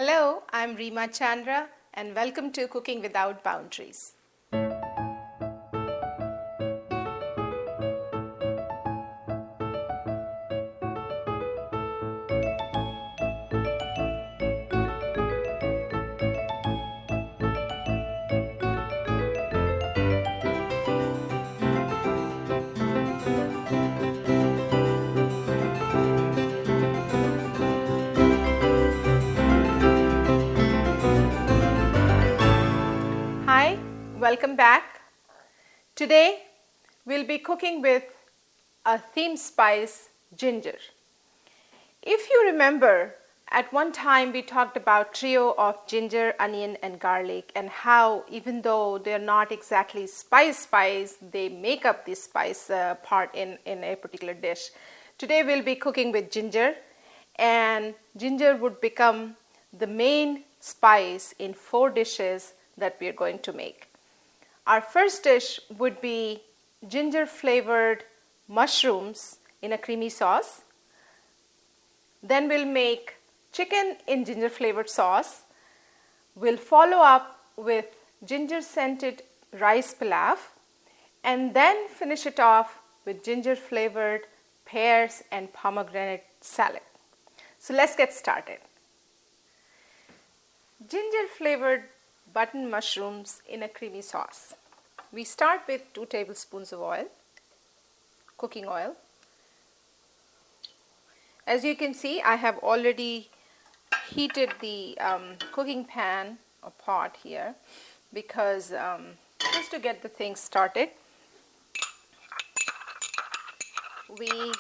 Hello, I'm Reema Chandra and welcome to Cooking Without Boundaries. Hi, welcome back. Today we'll be cooking with a theme spice, ginger. If you remember, at one time we talked about trio of ginger, onion and garlic and how even though they're not exactly spice, they make up the spice part in a particular dish. Today we'll be cooking with ginger, and ginger would become the main spice in 4 dishes that we are going to make. Our first dish would be ginger flavored mushrooms in a creamy sauce. Then we'll make chicken in ginger flavored sauce. We'll follow up with ginger scented rice pilaf and then finish it off with ginger flavored pears and pomegranate salad. So let's get started. Ginger flavored button mushrooms in a creamy sauce. We start with 2 tablespoons of oil, cooking oil. As you can see, I have already heated the cooking pan or pot here because just to get the thing started, we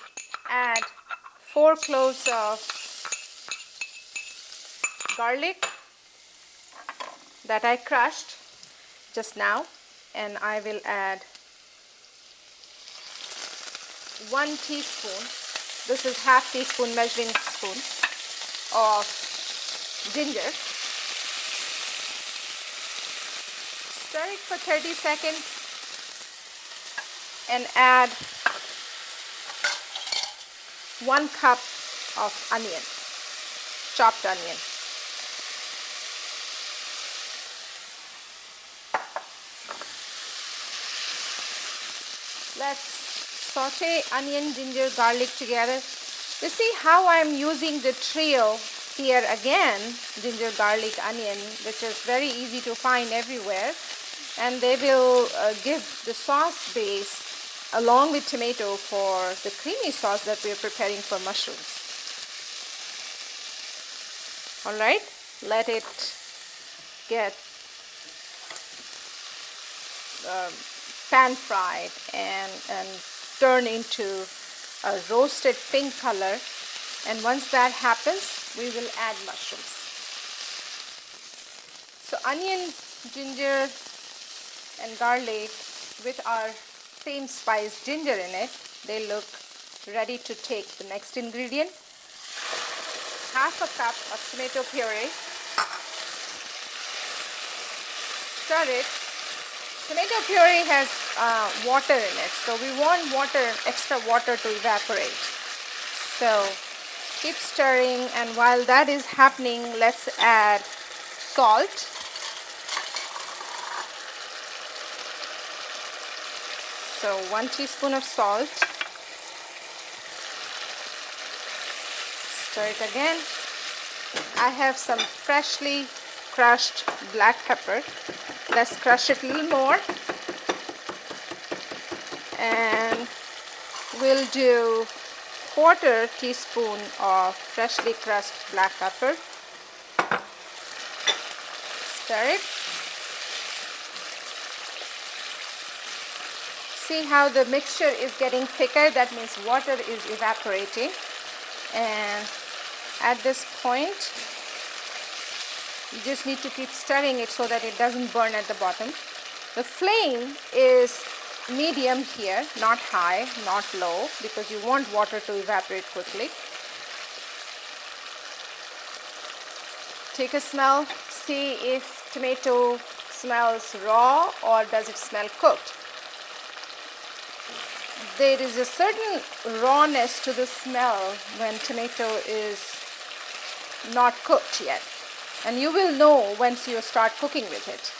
add 4 cloves of garlic that I crushed just now, and I will add 1 teaspoon, this is half teaspoon measuring spoon of ginger. Stir it for 30 seconds and add 1 cup of onion, chopped onion. Let's saute onion, ginger, garlic together. You see how I'm using the trio here again, ginger, garlic, onion, which is very easy to find everywhere, and they will give the sauce base along with tomato for the creamy sauce that we are preparing for mushrooms. Alright, let it get pan fried and turn into a roasted pink color, and once that happens we will add mushrooms. So onion, ginger and garlic with our same spice ginger in it, they look ready to take the next ingredient. Half a cup of tomato puree. Stir it. Tomato puree has water in it, so we want extra water to evaporate. So keep stirring, and while that is happening, let's add salt. So 1 teaspoon of salt. Stir it again. I have some freshly crushed black pepper. Let's crush it a little more, and we'll do 1/4 teaspoon of freshly crushed black pepper. Stir it. See how the mixture is getting thicker? That means water is evaporating, and at this point you just need to keep stirring it so that it doesn't burn at the bottom. The flame is medium here, not high, not low, because you want water to evaporate quickly. Take a smell, see if tomato smells raw or does it smell cooked. There is a certain rawness to the smell when tomato is not cooked yet. and you will know once you start cooking with it.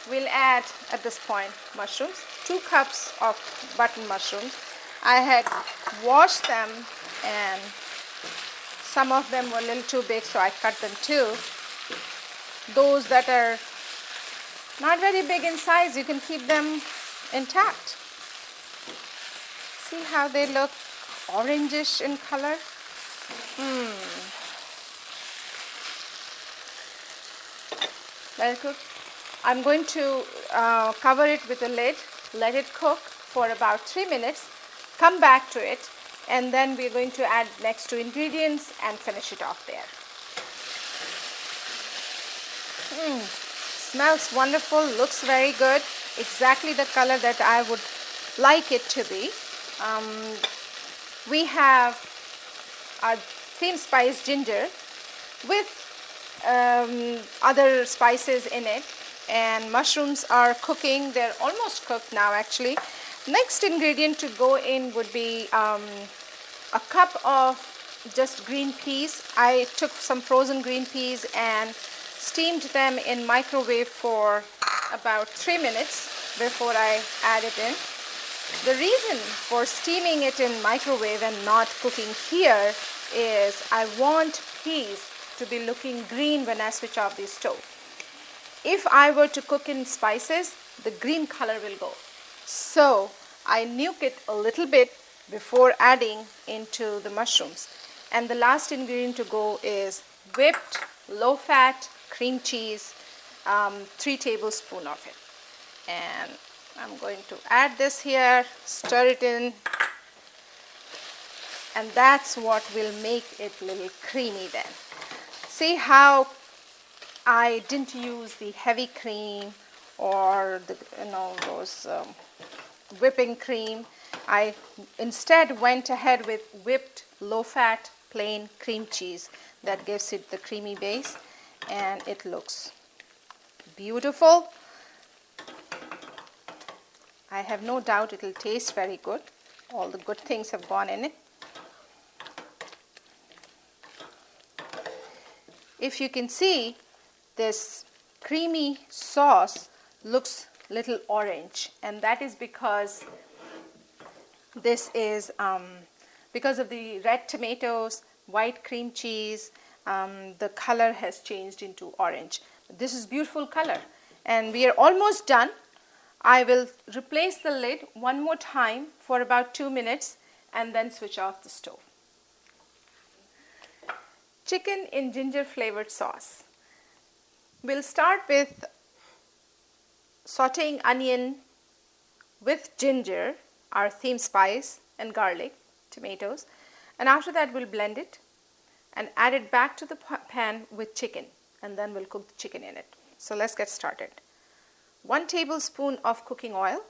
We'll add at this point mushrooms, 2 cups of button mushrooms. I had washed them and some of them were a little too big, so I cut them too. Those that are not very big in size, you can keep them intact. See how they look orangish in color? Very good. I'm going to cover it with a lid, let it cook for about 3 minutes, come back to it, and then we're going to add next 2 ingredients and finish it off there. Smells wonderful, looks very good, exactly the color that I would like it to be. We have our theme spice ginger with other spices in it, and mushrooms are cooking. They're almost cooked now actually. Next ingredient to go in would be a cup of just green peas. I took some frozen green peas and steamed them in microwave for about 3 minutes before I add it in. The reason for steaming it in microwave and not cooking here is I want peas to be looking green when I switch off the stove. If I were to cook in spices, the green color will go. So I nuke it a little bit before adding into the mushrooms. And the last ingredient to go is whipped low-fat cream cheese, 3 tablespoons of it. And I'm going to add this here, stir it in, and that's what will make it a little creamy then. See how I didn't use the heavy cream or the those whipping cream. I instead went ahead with whipped low-fat plain cream cheese that gives it the creamy base, and it looks beautiful. I have no doubt it will taste very good. All the good things have gone in it. If you can see, this creamy sauce looks little orange, and that is because this is because of the red tomatoes, white cream cheese, the color has changed into orange. This is beautiful color, and we are almost done. I will replace the lid one more time for about 2 minutes and then switch off the stove. Chicken in ginger flavored sauce. We'll start with sauteing onion with ginger, our theme spice, and garlic, tomatoes, and after that we'll blend it and add it back to the pan with chicken, and then we'll cook the chicken in it. So let's get started. 1 tablespoon of cooking oil.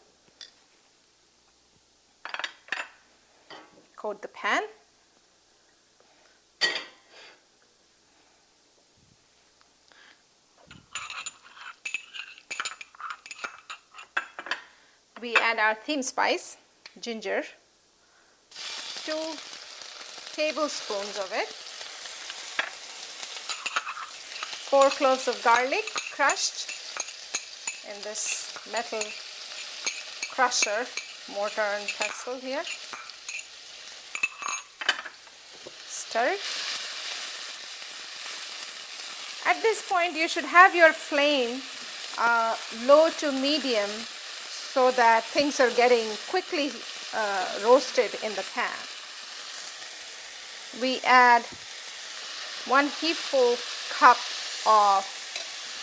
Coat the pan. We add our theme spice, ginger, 2 tablespoons of it, 4 cloves of garlic crushed in this metal crusher, mortar and pestle here. Stir it. At this point you should have your flame low to medium, so that things are getting quickly roasted in the pan. We add 1 heapful cup of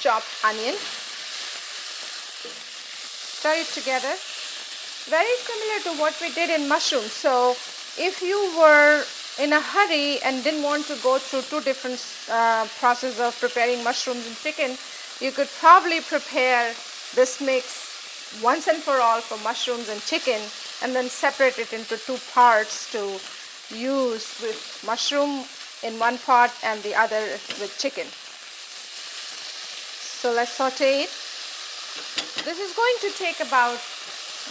chopped onion. Stir it together. Very similar to what we did in mushrooms. So if you were in a hurry and didn't want to go through 2 different processes of preparing mushrooms and chicken, you could probably prepare this mix once and for all for mushrooms and chicken, and then separate it into 2 parts to use with mushroom in one pot and the other with chicken. So let's saute it. This is going to take about,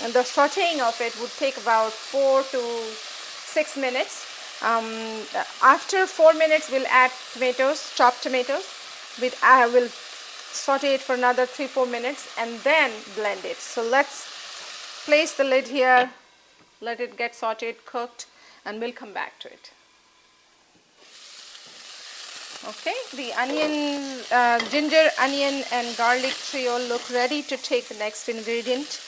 and the sauteing of it would take about 4 to 6 minutes. After 4 minutes, we'll add tomatoes, chopped tomatoes. We'll saute it for another 3-4 minutes and then blend it. So let's place the lid here, let it get sauteed, cooked, and we'll come back to it. Okay, the onion, ginger, onion and garlic trio look ready to take the next ingredient.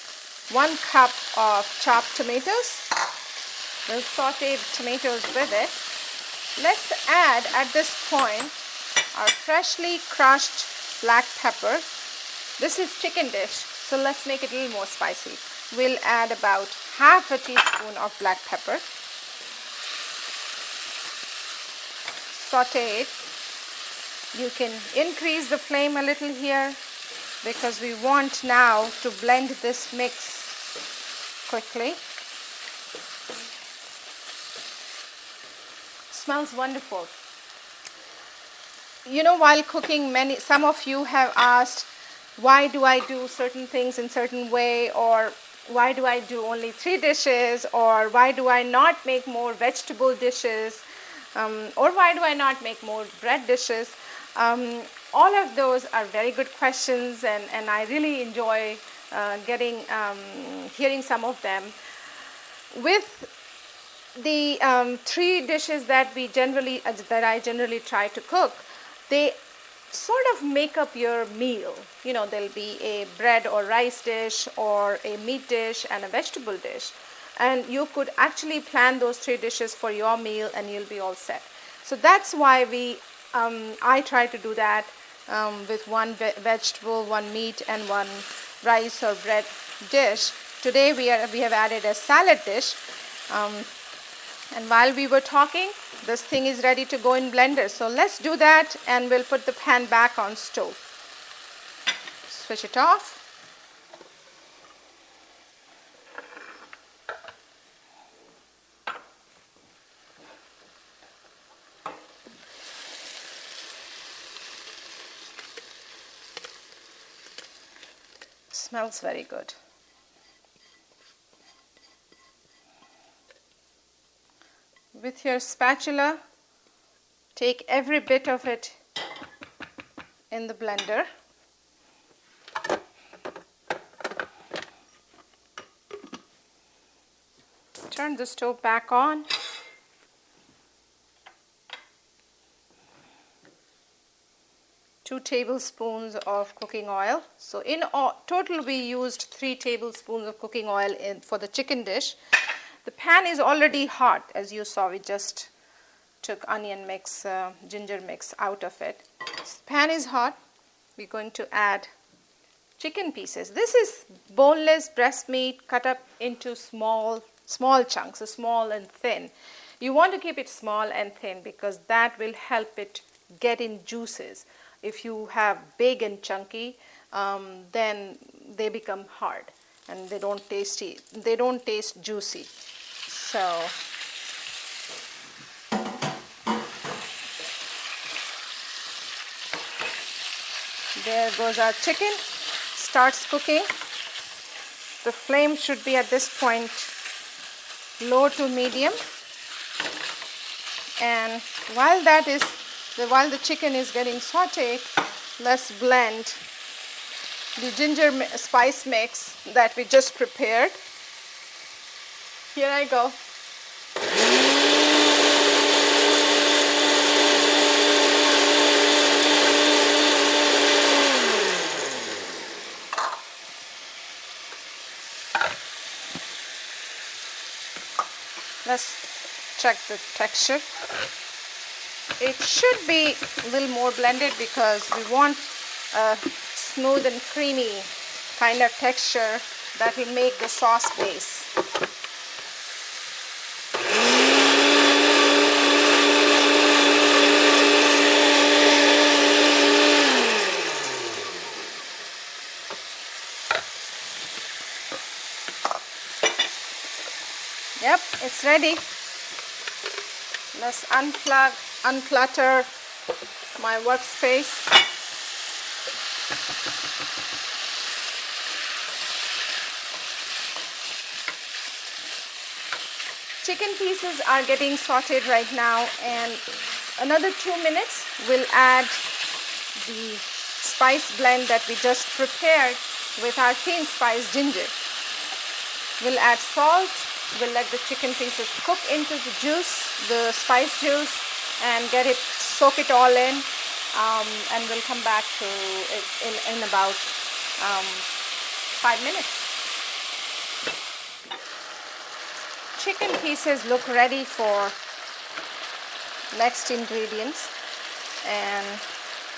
1 cup of chopped tomatoes. We'll saute tomatoes with it. Let's add at this point our freshly crushed black pepper. This is chicken dish, so let's make it a little more spicy. We'll add about half a teaspoon of black pepper. Saute it. You can increase the flame a little here because we want now to blend this mix quickly. Smells wonderful. You know, while cooking, some of you have asked, why do I do certain things in certain way, or why do I do only 3 dishes, or why do I not make more vegetable dishes, or why do I not make more bread dishes? All of those are very good questions, and I really enjoy hearing some of them. With the 3 dishes that I generally try to cook, they sort of make up your meal. You know, there'll be a bread or rice dish, or a meat dish, and a vegetable dish, and you could actually plan those 3 dishes for your meal and you'll be all set. So that's why I try to do that with 1 vegetable, 1 meat, and 1 rice or bread dish. Today we have added a salad dish, and while we were talking, this thing is ready to go in blender. So let's do that, and we'll put the pan back on stove. Switch it off. Smells very good. With your spatula, take every bit of it in the blender. Turn the stove back on. Two tablespoons of cooking oil. So in total we used 3 tablespoons of cooking oil for the chicken dish. The pan is already hot, as you saw. We just took onion mix, ginger mix out of it. So the pan is hot. We're going to add chicken pieces. This is boneless breast meat cut up into small chunks, so small and thin. You want to keep it small and thin because that will help it get in juices. If you have big and chunky, then they become hard and they don't taste juicy. So there goes our chicken. Starts cooking. The flame should be at this point low to medium. And while the chicken is getting sauteed, let's blend the ginger spice mix that we just prepared. Here I go. Let's check the texture. It should be a little more blended because we want a smooth and creamy kind of texture that will make the sauce base. Yep, it's ready. Let's unclutter my workspace. chicken pieces are getting sauteed right now, and another 2 minutes we'll add the spice blend that we just prepared with our theme spice ginger. We'll add salt, we'll let the chicken pieces cook into the juice, the spice juice, and get it, soak it all in, and we'll come back to it in about 5 minutes. Chicken pieces look ready for next ingredients, and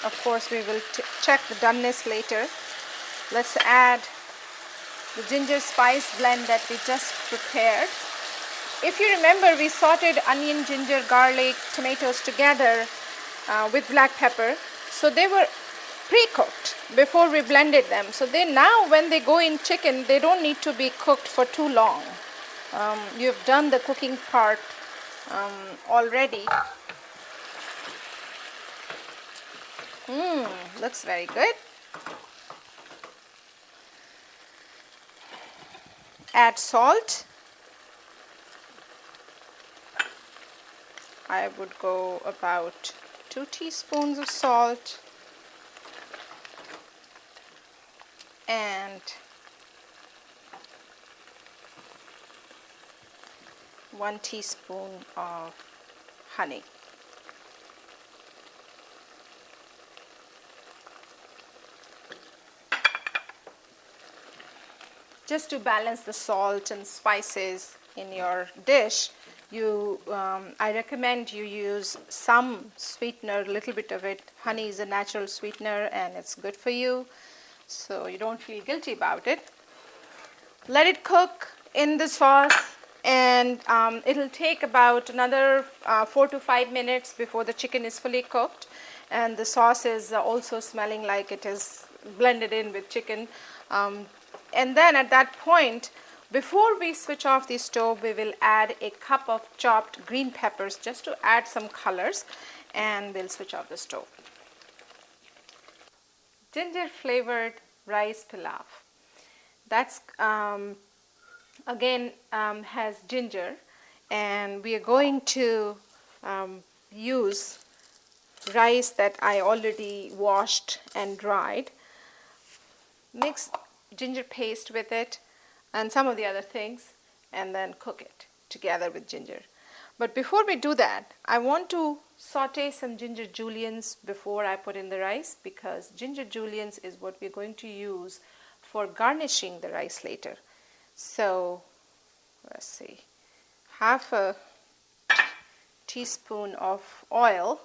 of course we will check the doneness later. Let's add the ginger spice blend that we just prepared. If you remember, we sauteed onion, ginger, garlic, tomatoes together with black pepper, so they were pre-cooked before we blended them. So they now, when they go in chicken, they don't need to be cooked for too long. You've done the cooking part already. Looks very good. Add salt. I would go about 2 teaspoons of salt, and 1 teaspoon of honey. Just to balance the salt and spices in your dish, I recommend you use some sweetener, a little bit of it. Honey is a natural sweetener and it's good for you, so you don't feel guilty about it. Let it cook in the sauce, and it'll take about another 4 to 5 minutes before the chicken is fully cooked, and the sauce is also smelling like it is blended in with chicken. And then at that point, before we switch off the stove, we will add a cup of chopped green peppers just to add some colors, and we'll switch off the stove. Ginger flavored rice pilaf. That's again has ginger, and we are going to use rice that I already washed and dried. Mix ginger paste with it and some of the other things, and then cook it together with ginger. But before we do that, I want to saute some ginger juliennes before I put in the rice, because ginger juliennes is what we're going to use for garnishing the rice later. So let's see, half a teaspoon of oil,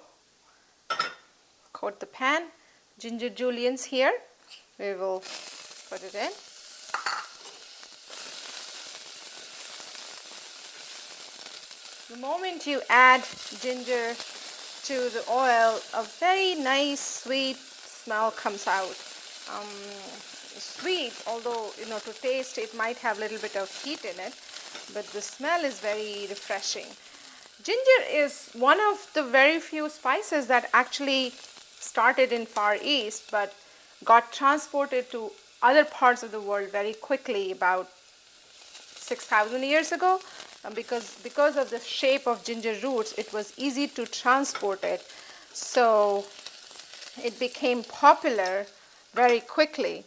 coat the pan, ginger juliennes here, we will put it in. The moment you add ginger to the oil, a very nice sweet smell comes out. Sweet, although to taste it might have a little bit of heat in it, but the smell is very refreshing. Ginger is one of the very few spices that actually started in Far East but got transported to other parts of the world very quickly about 6,000 years ago. Because of the shape of ginger roots, it was easy to transport it, so it became popular very quickly.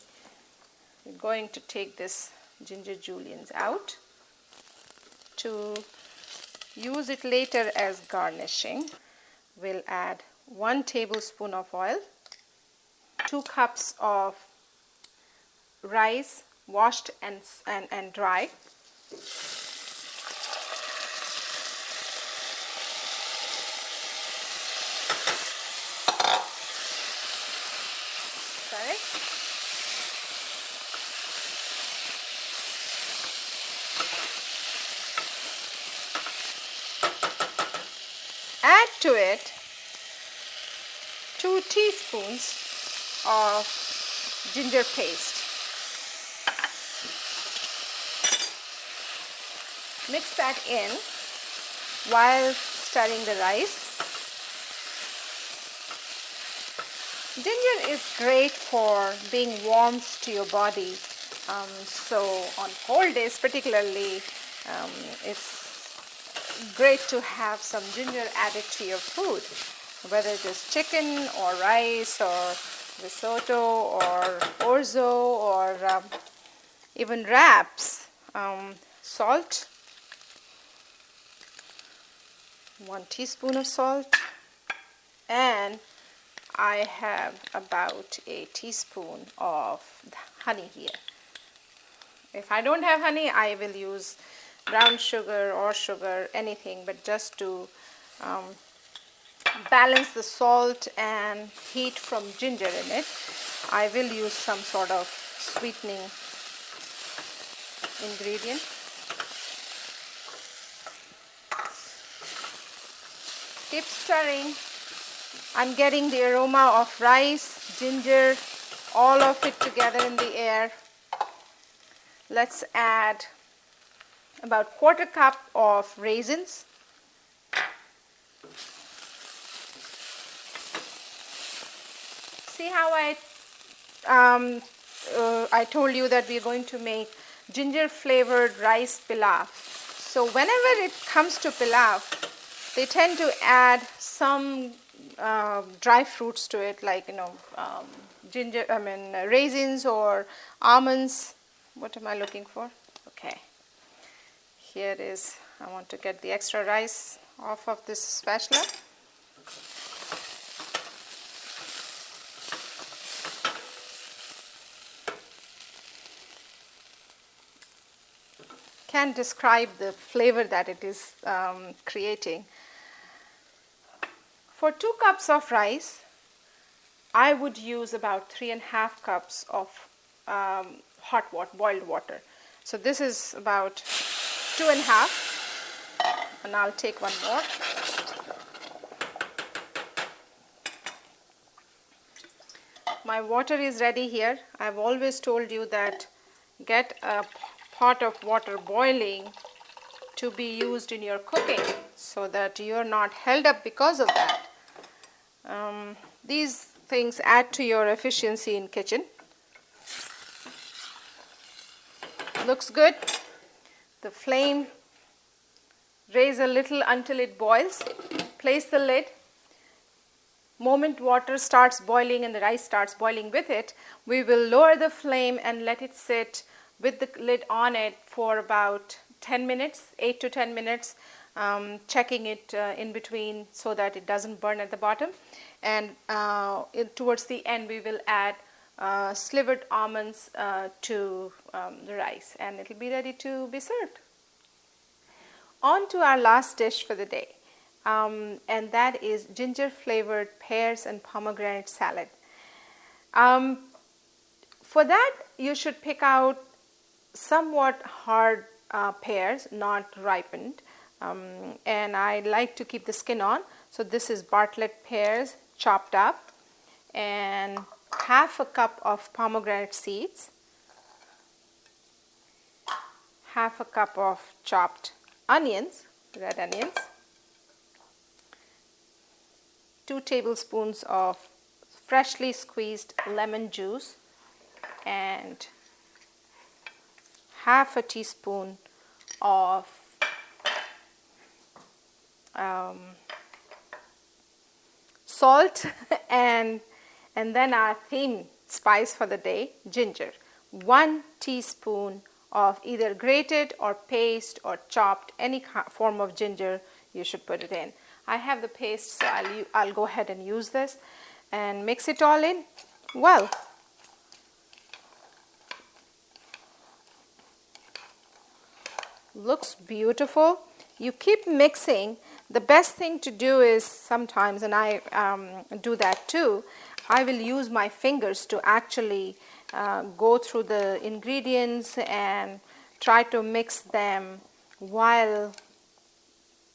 We're going to take this ginger juliennes out to use it later as garnishing. We'll add 1 tablespoon of oil, 2 cups of rice washed and dried, add to it 2 teaspoons of ginger paste. Mix that in while stirring the rice. Ginger is great for being warmth to your body. So on cold days particularly, it's great to have some ginger added to your food, whether it is chicken or rice or risotto or orzo or even wraps. Salt, 1 teaspoon of salt, and I have about a teaspoon of honey here. If I don't have honey, I will use brown sugar or sugar, anything, but just to balance the salt and heat from ginger in it, I will use some sort of sweetening ingredient. Keep stirring. I'm getting the aroma of rice, ginger, all of it together in the air. Let's add about 1/4 cup of raisins. See how I told you that we're going to make ginger flavored rice pilaf. So whenever it comes to pilaf, they tend to add some dry fruits to it, like raisins or almonds. What am I looking for? Okay, here it is. I want to get the extra rice off of this spatula. Can't describe the flavor that it is creating. For 2 cups of rice, I would use about 3.5 cups of hot water, boiled water. So this is about 2.5, and I'll take one more. My water is ready here. I've always told you that get a pot of water boiling to be used in your cooking so that you're not held up because of that. These things add to your efficiency in kitchen. Looks good. The flame, raise a little until it boils. Place the lid. Moment water starts boiling and the rice starts boiling with it, we will lower the flame and let it sit with the lid on it for about 10 minutes, 8 to 10 minutes, checking it in between so that it doesn't burn at the bottom. And towards the end, we will add slivered almonds to the rice, and it will be ready to be served. On to our last dish for the day, and that is ginger flavored pears and pomegranate salad. For that, you should pick out somewhat hard pears, not ripened, and I like to keep the skin on. So this is Bartlett pears chopped up, and 1/2 cup of pomegranate seeds, 1/2 cup of chopped onions, red onions, 2 tablespoons of freshly squeezed lemon juice, and 1/2 teaspoon of salt, and then our theme spice for the day, ginger. 1 teaspoon of either grated or paste or chopped, any form of ginger you should put it in. I have the paste, so I'll go ahead and use this and mix it all in well. Looks beautiful. You keep mixing. The best thing to do is sometimes, and I do that too, I will use my fingers to actually go through the ingredients and try to mix them while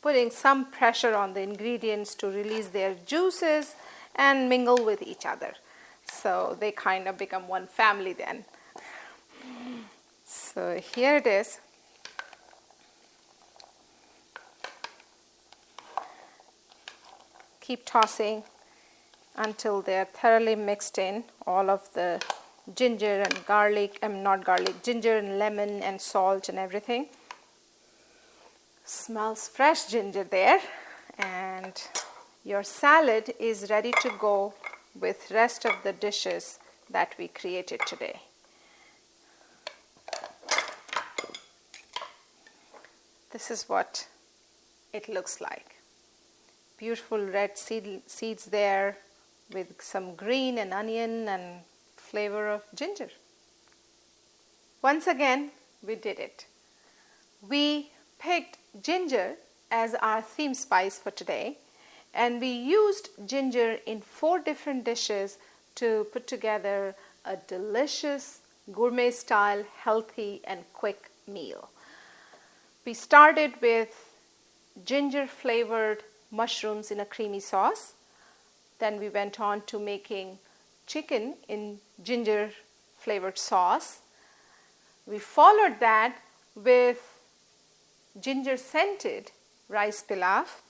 putting some pressure on the ingredients to release their juices and mingle with each other. So they kind of become one family then. So here it is. Keep tossing until they're thoroughly mixed in, all of the ginger and garlic, not garlic, ginger and lemon and salt and everything. Smells fresh ginger there, and your salad is ready to go with rest of the dishes that we created today. This is what it looks like. Beautiful red seeds there with some green and onion and flavor of ginger. Once again, we did it. We picked ginger as our theme spice for today, and we used ginger in 4 different dishes to put together a delicious gourmet style, healthy and quick meal. We started with ginger flavored mushrooms in a creamy sauce. Then we went on to making chicken in ginger flavored sauce. We followed that with ginger scented rice pilaf,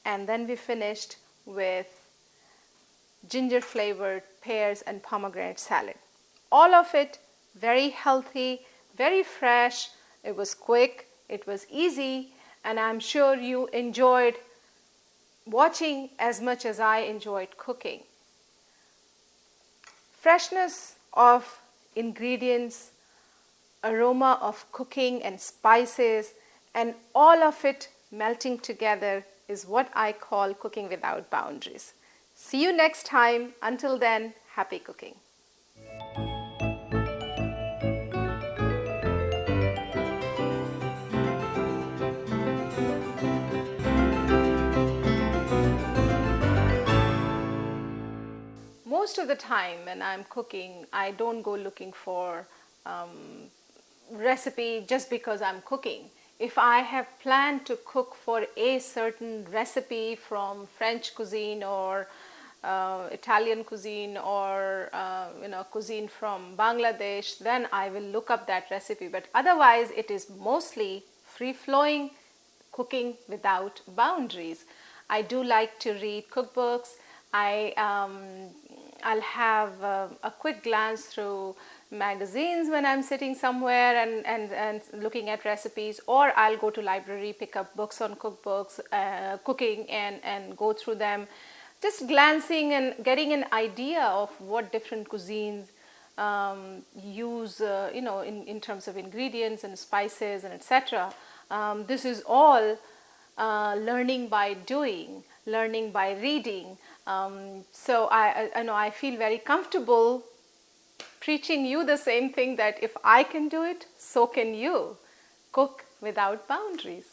and then we finished with ginger flavored pears and pomegranate salad. All of it very healthy, very fresh. It was quick, it was easy, and I'm sure you enjoyed watching as much as I enjoyed cooking. Freshness of ingredients, aroma of cooking and spices, and all of it melting together is what I call cooking without boundaries. See you next time. Until then, happy cooking. Most of the time when I'm cooking, I don't go looking for recipe just because I'm cooking. If I have planned to cook for a certain recipe from French cuisine or Italian cuisine or cuisine from Bangladesh, then I will look up that recipe. But otherwise, it is mostly free-flowing cooking without boundaries. I do like to read cookbooks. I'll have a quick glance through magazines when I'm sitting somewhere and looking at recipes, or I'll go to library, pick up books on cookbooks, cooking and go through them, just glancing and getting an idea of what different cuisines use, in terms of ingredients and spices and etc. This is all learning by doing, learning by reading. So I feel very comfortable preaching you the same thing, that if I can do it, so can you. Cook without boundaries.